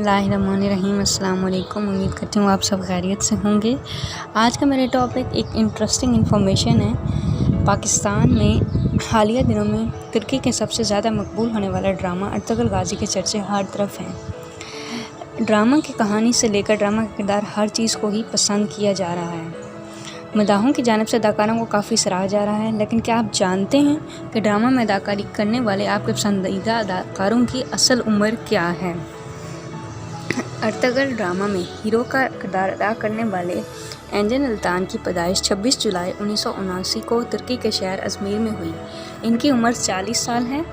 बिस्मिल्लाहिर्रहमानिर्रहीम। अस्सलाम वालेकुम। उम्मीद करती हूँ आप सब खैरियत से होंगे। आज का मेरा टॉपिक एक इंटरेस्टिंग इन्फॉर्मेशन है। पाकिस्तान में हालिया दिनों में तुर्की के सबसे ज़्यादा मकबूल होने वाला ड्रामा अर्तुगरुल गाजी के चर्चे हर तरफ हैं। ड्रामा की कहानी से लेकर ड्रामा का किरदार हर चीज़ को ही पसंद किया जा रहा है। मदाहों की जानिब से अदाकारों को काफ़ी सराहा जा रहा है, लेकिन क्या आप जानते हैं कि ड्रामा में अदाकारी करने वाले आपके पसंदीदा अदाकारों की असल उम्र क्या है? अर्तुगरुल ड्रामा में हीरो का किरदार अदा करने वाले एंजन अल्तान की पैदाइश 26 जुलाई 1979 को तुर्की के शहर अजमीर में हुई। इनकी उम्र 40 साल है।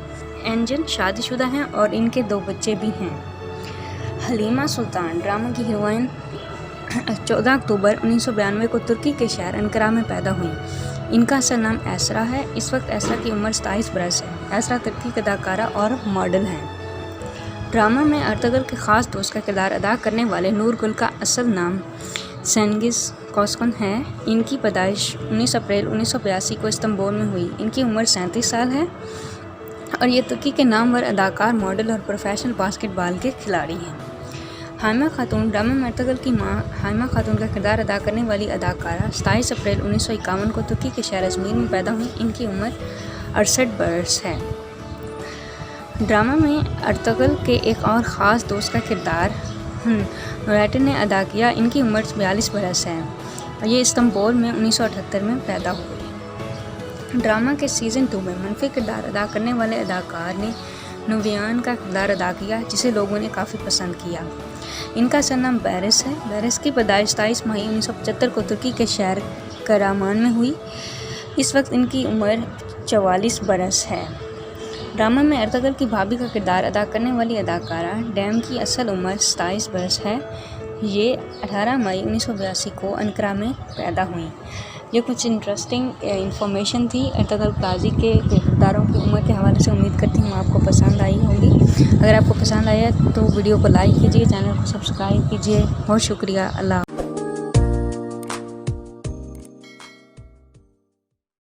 एंजन शादीशुदा हैं और इनके 2 बच्चे भी हैं। हलीमा सुल्तान ड्रामा की हीरोइन 14 अक्टूबर 1992 को तुर्की के शहर अंकारा में पैदा हुई। इनका असल नाम एसरा है। इस वक्त एसरा की उम्र 27 बरस है। एसरा तुर्की की अदाकारा और मॉडल हैं। ड्रामा में अर्तुगरुल के ख़ास दोस्त का किरदार अदा करने वाले नूरगुल का असल नाम सेंगिज़ कोस्कन है। इनकी पैदाइश 19 अप्रैल 1982 को इस्तांबुल में हुई। इनकी उम्र 37 साल है और ये तुर्की के नामवर अदाकार, मॉडल और प्रोफेशनल बास्केटबॉल के खिलाड़ी हैं। हाइमा खातून ड्रामा में अर्तुगरुल की मां हाइमा खातून का किरदार अदा करने वाली अदाकारा 27 अप्रैल 1951 को तुर्की के शहर अजमीर में पैदा हुई। इनकी उम्र 68 बरस है। ड्रामा में अर्तुगरुल के एक और ख़ास दोस्त का किरदार नूरैटिन ने अदा किया। इनकी उम्र 42 बरस है और ये इस्तांबुल में 1978 में पैदा हुए। ड्रामा के सीज़न 2 में मनफी किरदार अदा करने वाले अदाकार ने नूवियान का किरदार अदा किया, जिसे लोगों ने काफ़ी पसंद किया। इनका असल नाम बैरिस है। बैरिस की पैदाइश 27 मई 1975 को तुर्की के शहर करामान में हुई। इस वक्त इनकी उम्र 44 बरस है। ड्रामा में अर्तुगरुल की भाभी का किरदार अदा करने वाली अदाकारा डैम की असल उम्र 27 बरस है। ये 18 मई 1982 को अंकारा में पैदा हुई। ये कुछ इंटरेस्टिंग इंफॉर्मेशन थी अर्तुगरुल गाजी के किरदारों की उम्र के हवाले से। उम्मीद करती हूँ आपको पसंद आई होगी। अगर आपको पसंद आया तो वीडियो को लाइक कीजिए, चैनल को सब्सक्राइब कीजिए। बहुत शुक्रिया। अल्लाह।